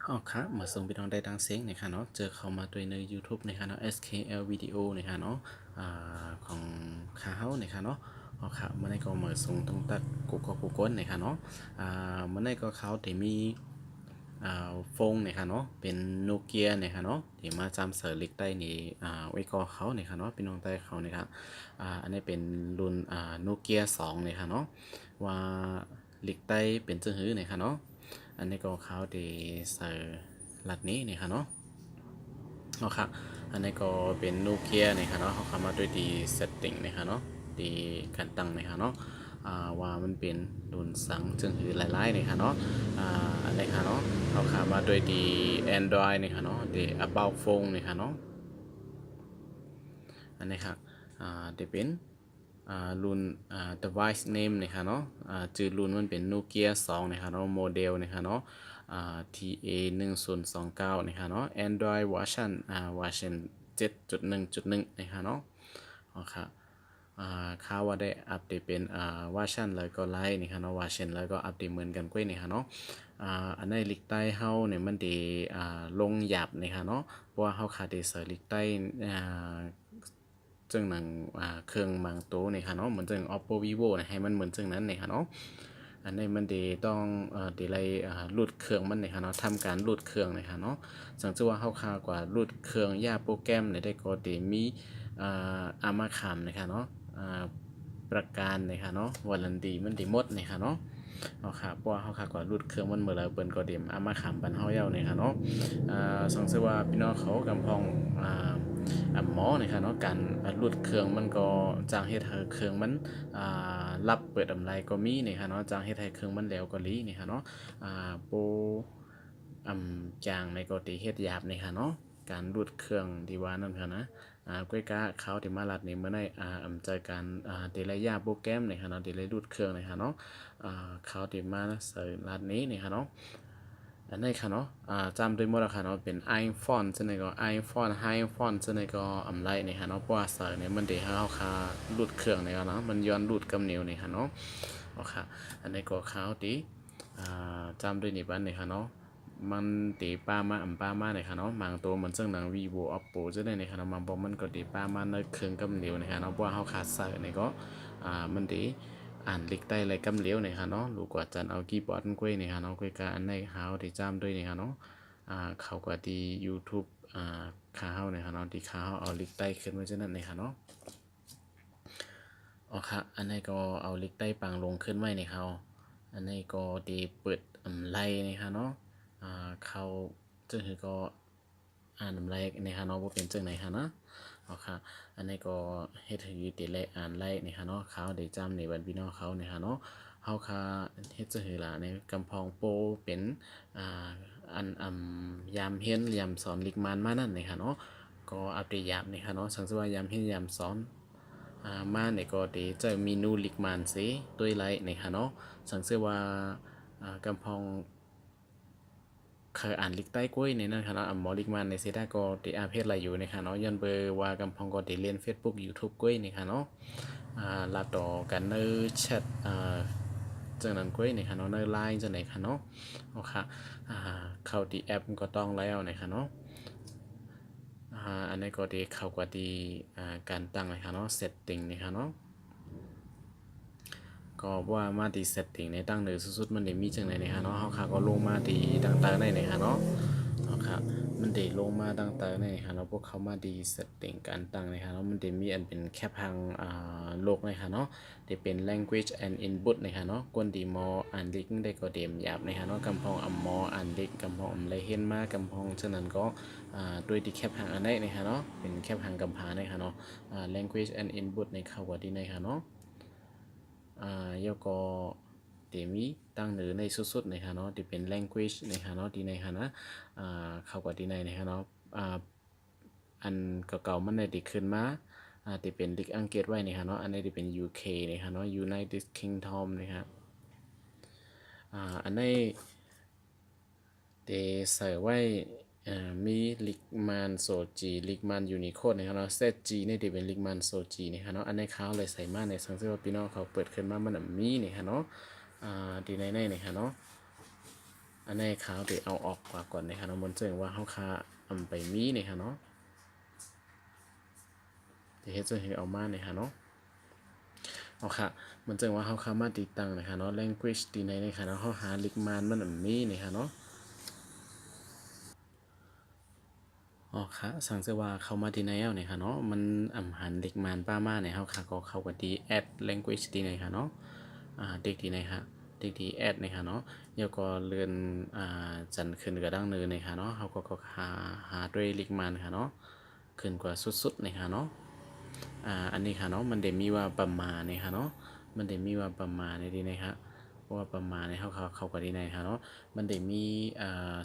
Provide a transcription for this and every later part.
อ๋อครับมาส่งพี่น้องได้ดังเสียงนะคะเนาะเจอเข้ามาด้วยใน YouTube นะคะเนาะ SKL วิดีโอนะคะเนาะของขาเฮานะคะเนาะอ๋อครับเมื่อนี้ก็มาส่งตรงตัดกูก้นนะคะเนาะเมื่อนี้ก็เขาแต่มีโฟงนะคะเนาะเป็นโนเกียนะคะเนาะที่มาจำเสร์ลิกได้นี่ไว้ก็เขานะคะเนาะพี่น้องได้เขานะครับอันนี้เป็นรุ่นโนเกีย2นะคะเนาะว่าลิกได้เป็นจังหื้อนะคะเนาะ อันนี้ก็เขาดีใส่ลัดนี้นี่ค่ะเนาะเอาครับอันนี้ก็เป็นนูเคียนี่ค่ะเนาะเขาเข้ามาด้วยดีเซตติ้งนี่ค่ะเนาะดีการตั้งนี่ค่ะเนาะว่ามันเป็นดุนสังจึงหือหลายๆนี่ค่ะเนาะอันนี้ค่ะเนาะเขาเข้ามาด้วยดี Android นี่ค่ะเนาะดี About Phone นี่ค่ะเนาะอันนี้ค่ะจะเป็นรุ่นdevice name นะคะเนาะชื่อรุ่นมันเป็น Nokia 2นะคะเนาะโมเดลนะคะเนาะTA 1029นะคะเนาะ Android version version 7.1.1นะคะเนาะอ๋อค่ะข่าวว่าได้อัปเดตเป็นวอร์ชันแล้วก็ไลน์นี่ค่ะเนาะวอร์ชันแล้วก็อัปเดตเหมือนกันกล้วยนี่ค่ะเนาะอันในลิกใต้เฮาเนี่ยมันดีลงหยับนี่ค่ะเนาะเพราะว่าเฮาขาดได้เสิร์ชลิกใต้จึงหนังเครื่องบางตัวนี่ค่ะเนาะเหมือนจึง Oppo Vivo นะให้มันเหมือนจึงนั้นนี่ค่ะเนาะอันนี้มันดีต้องดีไลรูดเครื่องมันนี่ค่ะเนาะทำการรูดเครื่องนี่ค่ะเนาะสังเกตว่าเฮาคากว่ารูดเครื่องย่าโปรแกรมเนี่ยได้ก็ดีมีอามาขามนะคะเนาะประการนะคะเนาะวารันดีมันดีหมดนะคะเนาะเอาค่ะเพราะว่าเฮาค่ะกว่ารูดเครื่องมันเมื่อไรเปิ้นก็เดียมอามาขามบันเฮาเย้านี่ค่ะเนาะสังเกตว่าพี่น้องเขากำพองหมอนี่ค่ะเนาะการรูดเครื่องมันก็จางเฮ็ดให้เครื่องมันรับเปิดอำไรก็มีนี่ค่ะเนาะจางเฮ็ดให้เครื่องมันแล้วก็ลีนี่ค่ะเนาะโปรจางในก็ติเฮ็ดหยาบนี่ค่ะเนาะการรูดเครื่องที่ว่านั่นค่ะนะก้อยกะเขาที่มาลัดนี่เมื่อในใจการเดลัยยาโปรแกรมนี่ค่ะเนาะเดลัยรูดเครื่องนี่ค่ะเนาะเขาที่มาใส่ลัดนี้นี่ค่ะเนาะอันนี้ค่ะเนาะจำด้วยหมดแล้วค่ะเนาะเป็น iPhone ซึ่งในก็ iPhone iPhone ซึ่งในก็ไรนี่ค่ะเนาะเพราะว่าใส่เนี่ยมันเดี๋ยวเขาคารูดเครื่องนี่ค่ะเนาะมันย้อนรูดกำนิ้วนี่ค่ะเนาะโอเคอันนี้ก็เขาที่จำด้วยนี่บ้านนี่ค่ะเนาะมันตีป้ามาป้ามาเนี่ยค่ะเนาะบางตัวมันซึ่งหนัง vivo oppo จะได้ในค่ะเนาะบางบอกมันก็ตีป้ามาในเครื่องกำเหลวเนี่ยค่ะเนาะเพราะว่าเขาขาดใส่เนี่ยก็มันตีอ่านลิกได้อะไรกำเหลวเนี่ยค่ะเนาะรู้กว่าจันเอาคีย์บอร์ดกล้วยเนี่ยค่ะเนาะกล้วยกาอันในหาวที่จำด้วยเนี่ยค่ะเนาะเขากว่าที่ YouTube ขาเฮาเนี่ยค่ะเนาะที่ขาเฮาเอาลิกได้ขึ้นไว้จะนั่นเนี่ยค่ะเนาะอ๋อค่ะอันนี้ก็เอาลิกได้ปังลงขึ้นไว้เนี่ยเขาอันนี้ก็ดีเปิดไล่เนี่ยค่ะเนาะเขาจึงคือก็น้ำไล่ในฮะเนาะว่าเป็นจังไหนฮะนะเอาค่ะอันนี้ก็เฮ็ดให้ติไล่ไล่ในฮะเนาะเขาได้จำในบัดพี่น้องเขาในฮะเนาะเฮาค่ะเฮ็ดจังหือล่ะในกำพองโปเป็นอันยามเฮียนยามสอนลิกมานมานั่นในฮะเนาะก็อัปเดตยามในฮะเนาะสังสิว่ายามเฮียนยามสอนมาในก็ได้จะมีนูลิกมานสิด้วยไลในฮะเนาะสังสิว่ากำพอง เคยอ่านลิกใต้กล้วยในนั้นครับเนาะหมอลิกมันในเซด้าก็ตีอาเพศอะไรอยู่ในค่ะเนาะยันเบอร์ว่ากำพองก็ตีเล่น Facebook YouTube กล้วยในค่ะเนาะลาต่อกันในแชทจังนั้นกล้วยในค่ะเนาะในไลน์จังไหนค่ะเนาะโอเคเข้าที่แอปก็ต้องแล้วในค่ะเนาะอันนี้ก็ดีเข้ากว่าดีการตั้งในค่ะเนาะ setting ในค่ะเนาะ ก็ว่ามาที่ setting ในตั้งเดิมสุดๆมันได้มีจังได๋นี่ฮะเนาะเฮาค่ะก็ลงมาที่ต่างๆได้นี่ฮะเนาะเนาะครับมันได้ลงมาต่างๆได้นี่ฮะเนาะพวกเขามาที่ setting การตั้งนี่ฮะเนาะมันได้มีอันเป็นแคปทางโลกนี่ฮะเนาะที่เป็น language and input นี่ฮะเนาะกวนที่มออ่านลิกได้ก็เดมหยาบนี่ฮะเนาะกำพองอำมออ่านลิกกำพองอำไรเห็นมากำพองฉะนั้นก็ด้วยที่แคปทางอันใดนี่ฮะเนาะเป็นแคปทางกำพานี่ฮะเนาะlanguage and input ในเข้าว่าที่ไหนฮะเนาะ แล้วก็เดี๋ยวมีตั้งหรือในสุดๆนะคะเนาะที่เป็น language นะคะเนาะที่ในคณะเข้ากับที่ในนะคะเนาะอันเก่าๆมันได้ติขึ้นมาที่เป็นลิกอังกฤษไว้นะคะเนาะอันนี้ที่เป็น UK นะคะเนาะ United Kingdom นะครับอันนี้เดใส่ไว้มีลิกมันโซจีลิกมันยูนิโคดนะครับเนาะเซตจีนี่ที่เป็นลิกมันโซจีนะครับเนาะอันนี้เขาเลยใส่มาในสังเกตว่าพี่น้องเขาเปิดขึ้นมามันมีนี่ฮะเนาะดีในนะครับเนาะ อันนี้ขาวเดี๋ยวเอาออกก่อนนะครับเนาะมันเจอว่าเฮาคาไปมีนะครับเนาะเดี๋ยวเฮ็ดจะให้เอามานะครับเนาะเอาค่ะมันเจอว่าเฮาคามาติดตั้งนะครับเนาะ language ที่ไหนนะครับเนาะเฮาหาลิกมานมันมีนะครับเนาะอ๋อค่ะสังเกตว่าเข้ามาที่ไหนเอาเนี่ยค่ะเนาะมันหันเด็กมานป้ามาเนี่ยเฮาค่ะก็เข้ากันที่ add language ที่ไหนค่ะเนาะเด็กที่ไหนค่ะเด็กที่ add เนี่ยค่ะเนาะเดี๋ยวก็เลื่อนจันขึ้นกระดังเนินเนี่ยค่ะเนาะเฮาก็หาด้วยลิกมานค่ะเนาะขึ้นกว่าสุดๆเนี่ยค่ะเนาะอันนี้ค่ะเนาะมันได้มีว่าประมาณเนี่ยค่ะเนาะมันได้มีว่าประมาณในที่ไหนค่ะเพราะว่าประมาณในเข้ากันที่ไหนค่ะเนาะมันได้มี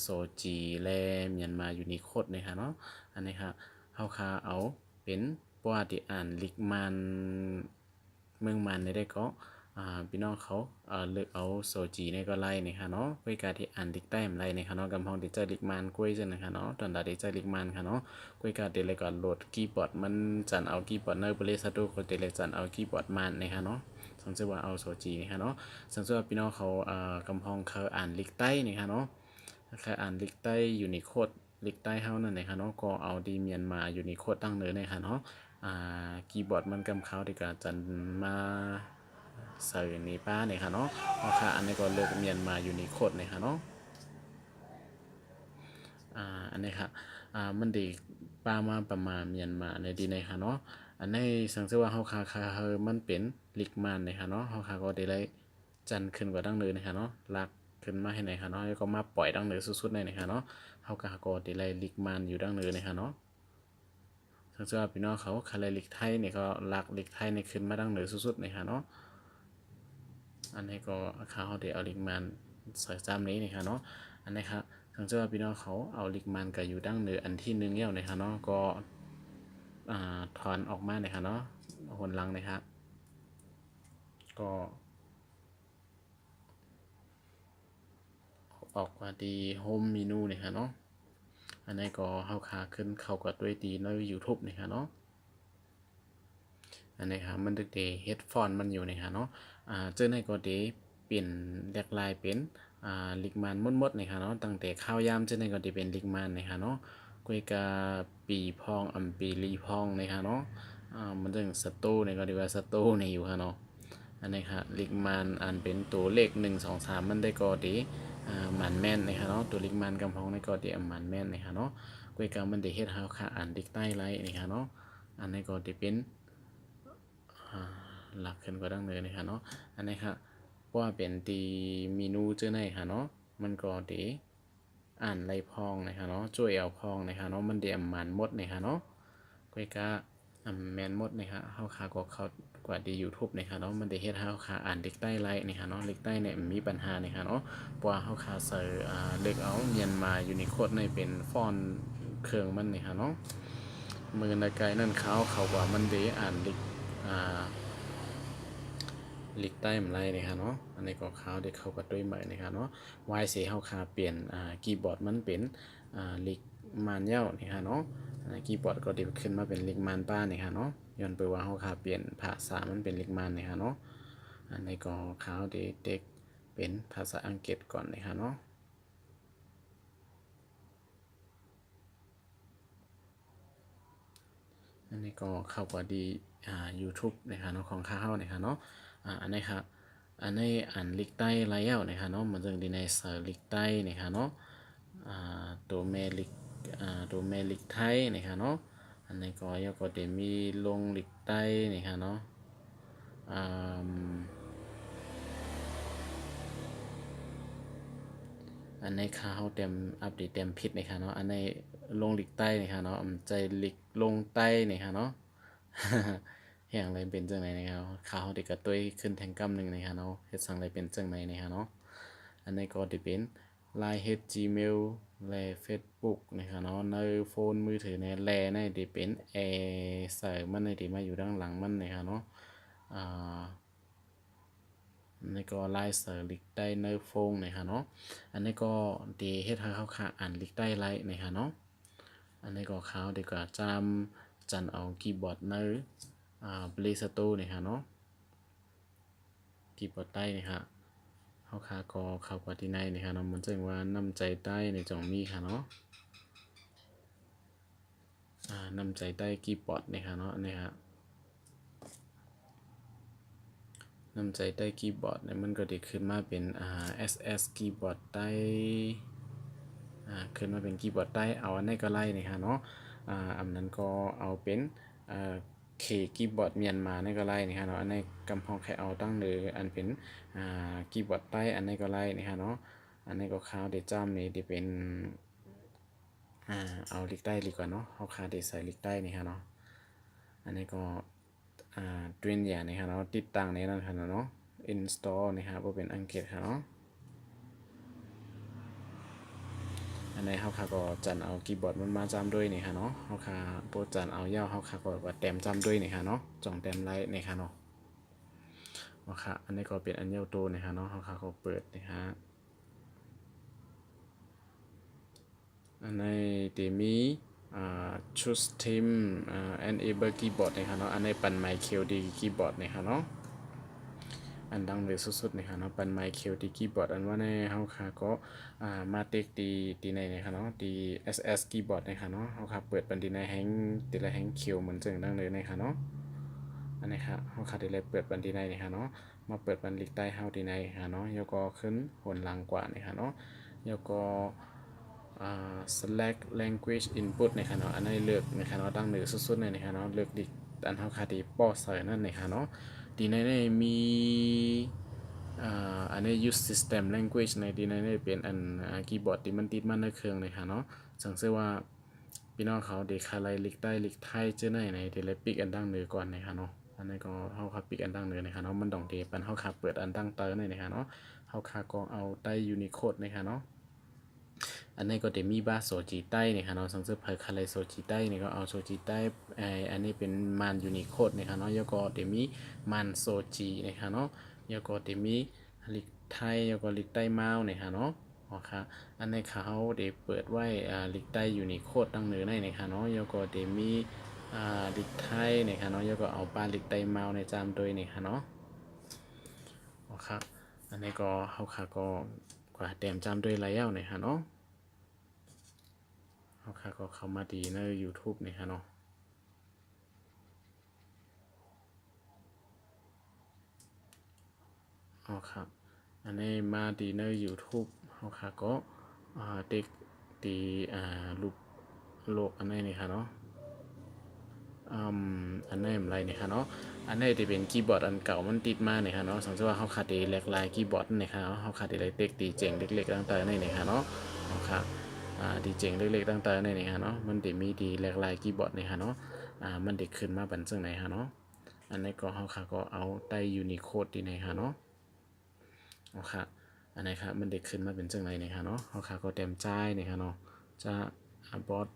โซจีและเมียนมายูนิโคดเนี่ยค่ะเนาะอันนี้ค่ะเฮาคาเอาเป็นปว่าที่อ่านลิกมันเมืองมันได้ก็พี่น้องเขาเลือกเอาโซจีเนี่ยก็ไล่เนี่ยค่ะเนาะด้วยการที่อ่านลิกใต้มไล่เนี่ยค่ะเนาะกำพองที่เจอลิกมันกล้วยจังนะคะเนาะตอนดาที่เจอลิกมันค่ะเนาะกล้วยการเดเลยก่อนโหลดคีย์บอร์ดมันจันเอาคีย์บอร์ดเนอร์บริษัทดูก็เดเลยจันเอาคีย์บอร์ดมันนะคะเนาะสังเกตว่าเอาโซจีนะคะเนาะสังเกตว่าพี่น้องเขากำพองเขาอ่านลิกใต้นะคะเนาะถ้าอ่านลิกใต้ยูนิโคดลิกใต้เฮานั่นนะคะเนาะก็เอาดีเมียนมายูนิโคดตั้งเนื้อนะคะเนาะคีย์บอร์ดมันกำเขาที่ก็จันมาใส่ในป้าเนี่ยค่ะเนาะเอาค่ะอันนี้ก็เลือกเมียนมายูนิโคดเนี่ยค่ะเนาะอันนี้ค่ะมันดีป้ามาประมาณเมียนมาในดีในค่ะเนาะอันนี้สังเกตว่าเฮาคาเฮอมันเป็นลิกมันเนี่ยค่ะเนาะเฮาคาก็ได้ไล่จันขึ้นกว่าดั้งเดิมนะคะเนาะลากขึ้นมาให้ไหนค่ะเนาะแล้วก็มาปล่อยดั้งเดิมสุดๆในนะคะเนาะเฮาก็ได้ไล่ลิกมันอยู่ดั้งเดิมนะคะเนาะสังเกตว่าพี่น้องเขาคาไลลิกไทยเนี่ยก็ลากลิกไทยเนี่ยขึ้นมาดั้งเดิมสุดๆนะคะเนาะอันนี้ก็เขาได้เอาลิกมันใส่จำนี้นะคะเนาะอันนี้ครับสังเกตว่าพี่น้องเขาเอาลิกมันกับอยู่ดั้งเดิมอันที่หนึ่งเนี่ยนะคะเนาะก็ถอนออกมาเลยค่ะเนาะหนหลังนะครับก็ออกมาดีโฮมเมนูเนี่ยค่ะเนาะอันนี้ก็เข้าขาขึ้นเข้ากับด้วยดีใน YouTube เนี่ยค่ะเนาะอันนี้ค่ะมันเดเฮดฟอนมันอยู่เนี่ยค่ะเนาะเจอในก็เดเปลี่ยนแลกลายเป็นลิกมันมดๆเนี่ยค่ะเนาะตั้งแต่ข้าวยามเจอในก็เดเป็นลิกมันเนี่ยค่ะเนาะกุยกาปีพองปีลีพองเนี่ยค่ะเนาะมันถึงสตูเนี่ยก็ดีว่าสตูเนี่ยอยู่ค่ะเนาะอันนี้ค่ะลิกมันอันเป็นตัวเลข1 2 3มันได้ก็ดีมันแม่นนะคะเนาะตัวลิกมันกำพองในก็ดีมันแม่นนะคะเนาะกุยกามันได้เฮ็ดเฮาค่ะอ่านดิกใต้ไลน์นะคะเนาะอันนี้ก็ดีเป็นหลักขึ้นกว่าดังเนินนะคะเนาะอันนี้ค่ะว่าเป็นตีเมนูเจอในค่ะเนาะมันก็ดีอ่านไรพองนะคะเนาะช่วยเอาพองนะคะเนาะมันเดียมมันหมดนะคะเนาะกุยกาแมนหมดนะคะเฮาขาก็เขากว่าดี YouTube นะคะเนาะมันได้เฮ็ดเฮาขาอ่านเด็กใต้ไลน์นะคะเนาะเด็กใต้เนี่ยมีปัญหานะคะเนาะเพราะว่าเฮาขาใส่เล็กเอาเมียนมายูนิโคดในเป็นฟอนต์เครื่องมันนะคะเนาะมือในไกลนั่นเขาว่ามันได้อ่านเด็กลิกใต้มันไรนะครับเนาะอันนี้ก็เขาได้เข้ากับด้วยใหม่นะครับเนาะวายเสียเขาคาเปลี่ยนคีย์บอร์ดมันเป็นลิกมันเย้านี่ครับเนาะคีย์บอร์ดก็เดี๋ยวขึ้นมาเป็นลิกมันป้านี่ครับเนาะย้อนไปว่าเขาคาเปลี่ยนภาษามันเป็นลิกมันนี่ครับเนาะอันนี้ก็เขาได้เด็กเป็นภาษาอังกฤษก่อนนะครับเนาะอันนี้ก็เข้ากับดีYouTube นะครับเนาะของข้าวนะครับเนาะอันนี้ครับอันนี้อ่านลิกใต้ไลเอลนะครับเนาะมันจะดีในเซอร์ลิกใต้นะครับเนาะตัวเมลิกตัวเมลิกไทยนะครับเนาะอันนี้ก็ยก็จะมีลงลิกใต้นะครับเนาะอ่าอันนี้ข้าวเต็มอัปเดตเต็มผิดนะครับเนาะอันนี้ลงลิกใต้นะครับเนาะใจลิกลงใต้นะครับเนาะ อย่างไรเป็นจังไหนนะครับข่าวเด็กกระตุ้ยขึ้นแทงกำหนึ่งนะครับเนาะเฮ็ดสั่งไรเป็นจังไหนนะครับเนาะอันนี้ก็จะเป็นไลน์เฮ็ด Gmail และเฟซบุ๊กนะครับเนาะในโฟนมือถือในแลในจะเป็นแอร์ใส่มันในที่มาอยู่ด้านหลังมันนะครับเนาะอ่าอันนี้ก็ไลน์เสร์ลิกได้ในโฟงนะครับเนาะอันนี้ก็ดีเฮ็ดให้เขาขาอ่านลิกได้ไลน์นะครับเนาะอันนี้ก็เขาดีกว่าจำจันเอาคีย์บอร์ดในบริสตูนี่ฮะเนาะคีย์บอร์ดใต้นี่ฮะ เฮาคาก็เข้าไปที่ในนี่ค่ะเนาะมันจึงว่าน้ำใจใต้ในจ่องมีค่ะเนาะน้ำใจใต้กีบอร์ดนี่ค่ะเนาะนี่ครับน้ำใจใต้คีย์บอร์ดเนี่ยมันก็ได้ขึ้นมาเป็นSS คีย์บอร์ดใต้ขึ้นมาเป็นคีย์บอร์ดใต้เอาอันนี้ก็ไล่นี่ค่ะเนาะอันนั้นก็เอาเป็นเคคีย์บอร์ดเมียนมานี่ก็ไล่นี่ค่ะเนาะอันนี้กำพองแค่เอาตั้งเลยอันเป็นคีย์บอร์ดใต้อันนี้ก็ไล่นี่ค่ะเนาะอันนี้ก็ข้าวเดจ้ำนี่ได้เป็นเอาลิกใต้ดีกว่าเนาะเอาคาเดใส่ลิกใต้นี่ค่ะเนาะอันนี้ก็เตรียมอย่างนี้ครับเนาะติดตั้งในนั้นครับเนาะ install นะครับว่าเป็นอังกฤษครับเนาะอันนี้เขาก็จันเอาคีย์บอร์ดมันมาจำด้วยนี่ครับเนาะเขาโปรจันเอาย่อเขาก็ว่าแต้มจำด้วยนี่ครับเนาะจ่องแต้มไลท์นี่ครับเนาะว่าค่ะอันนี้ก็เป็นอันเย้าตัวนี่ครับเนาะเขาก็เปิดนี่ฮะอันนี้เดมีchoose team enable keyboard นะครับเนาะอันนี้ปัน MyQD keyboard นะครับเนาะอันดังเลยสุดๆนะครับเนาะปัน MyQD keyboard อันว่าในเฮาค่ะก็มาเต็กตีในนะครับเนาะตี SS keyboard นะครับเนาะเฮาค่ะเปิดปันตีในแฮงตีละแฮงคิวเหมือนจังดังเลยนะครับเนาะอันนี้ครับเฮาค่ะได้เลยเปิดปันตีในนะครับเนาะมาเปิดปันลิกใต้เฮาตีในครับเนาะแล้วก็ขึ้นหนหลังกว่านะครับเนาะแล้วก็select language input นะครับเนาะอันนี้เลือกนะครับเนาะตั้งเหนือสุดๆเลยนะครับเนาะเลือกดิอันเฮาคาดีป้อใส่นั่นนะครับเนาะดีในนี้มีอันนี้ use system language ในดีในนี้เป็นอันคีย์บอร์ดที่มันติดมันในเครื่องนะครับเนาะสังเกตว่าพี่น้องเขาเด็กคาไลลิกใต้ลิกไทยเจอในเดลปิกอันตั้งเหนือก่อนนะครับเนาะอันนี้ก็เฮาคาปิกอันตั้งเหนือนะครับเนาะมันต้องเดปันเฮาคาเปิดอันตั้งเตอร์นะครับเนาะเฮาคาก็เอาใต้ Unicode นะครับเนาะอันนี้ก็จะมีบ้าโซจีใต้นี่ค่ะเนาะสังเกตเผยคาเลโซจีใต้นี่ก็เอาโซจีใต้อันนี้เป็นมันยูนิโคดนี่ค่ะเนาะแล้วก็จะมีมันโซจีนี่ค่ะเนาะแล้วก็จะมีลิกไทยแล้วก็ลิกใต้เมาส์นี่ค่ะเนาะอ๋อค่ะอันนี้เขาได้เปิดไว้ลิกใต้ยูนิโคดตั้งเหนือในนี่ค่ะเนาะแล้วก็จะมีลิกไทยนี่ค่ะเนาะแล้วก็เอาปลาลิกใต้เมาส์ในจามด้วยนี่ค่ะเนาะอ๋อค่ะอันนี้ก็เขาค่ะก็กว่าเต็มจำด้วยระยะนี่ค่ะเนาะเอาค่ะก็เข้ามาดีใน YouTube นี่ค่ะเนาะเอาครับอันนี้มาดีใน YouTube เอาค่ะก็เด็กตีรูปโลกอันนี้นี่ค่ะเนาะอันนี้อะไรนี่ค่ะเนาะอันนี้จะเป็นคีย์บอร์ดอันเก่ามันติดมาเนี่ยค่ะเนาะสังเกตว่าเขาขาดดีแหลกลายคีย์บอร์ดนี่ค่ะเขาขาดดีเล็กตีเจ๋งเล็กๆต่างๆนี่ค่ะเนาะเอาค่ะดีเจ๋งเล็กๆต่างๆนี่ค่ะเนาะมันจะมีดีแหลกลายคีย์บอร์ดนี่ค่ะเนาะมันเด็กขึ้นมาเป็นจังไหนค่ะเนาะอันนี้ก็เขาค่ะก็เอาใต้ Unicode ที่ไหนค่ะเนาะเอาค่ะอันนี้ค่ะมันเด็กขึ้นมาเป็นจังไหนนี่ค่ะเนาะเขาค่ะก็เต็มใจนี่ค่ะเนาะจะบอส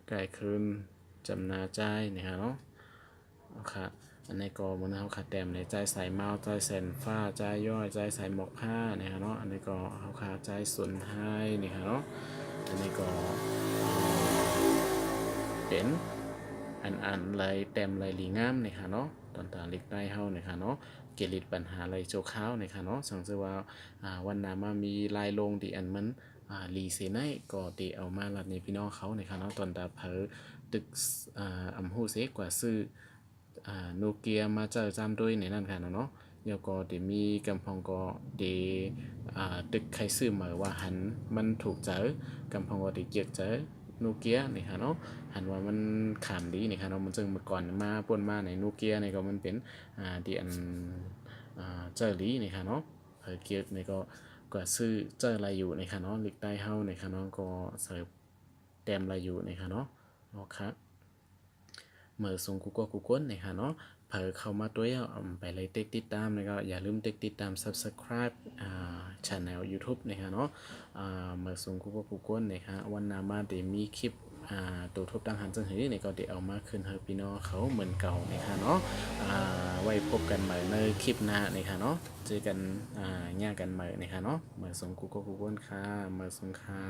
ไก่คืนจำนาใจนี่ค่ะเนาะเอาค่ะอันนี้ก็มันเขาค่ะเต็มในใจใส่เมาส์ใจเซนฟ้าใจย่อยใจใส่หมอกผ้านี่ค่ะเนาะอันนี้ก็เขาค่ะใจสุนให้นี่ค่ะเนาะอันนี้ก็เป็นอันไรเต็มไรลีงามนี่ค่ะเนาะตอนตาเล็กได้เฮานี่ค่ะเนาะเกลิดปัญหาไรโจข้าวนี่ค่ะเนาะสังเกตว่าวันนามามีลายลงดีอันมันรีเซนไนก็ตีเอามาลัดในพี่น้องเขานี่ค่ะเนาะตอนตาเพอตึกอัมฮูเซกว่าซื้อโนเกียมาเจอจำด้วยในนั่นค่ะเนาะแล้วก็เดี๋ยวมีกำพองก็เดตึกใครซื้อมาว่าหันมันถูกเจอกำพองก็เดเกียกเจอโนเกียนี่ค่ะเนาะหันว่ามันขามดีนี่ค่ะเนาะมันจึงเมื่อก่อนมาป่นมาในโนเกียนี่ก็มันเป็นดีอันเจอลีนี่ค่ะเนาะเผยเกียกนี่ก็กว่าซื้อเจออะไรอยู่นี่ค่ะเนาะลิกใต้เฮานี่ค่ะเนาะก็เสิร์ฟเต็มอะไรอยู่นี่ค่ะเนาะโอเคเมื่อส่งกูก็กูก้นนี่ค่ะเนาะเผยเข้ามาตัวไปเลยติดตามแล้วก็อย่าลืมติดตาม subscribe channel YouTube นะคะเนาะเมื่อส่งกูก็กูก้นนะคะวันนามาเดี๋ยวมีคลิปตัวทบดังหันจังหือนี่ก็เดี๋ยวเอามาขึ้นเฮอพี่น้องเขาเหมือนเก่านะคะเนาะไว้พบกันใหม่ในคลิปหน้านะคะเนาะเจอกันแง่กันใหม่นะคะเนาะเมื่อส่งกูก็กูก้นค่ะเมื่อส่งค่ะ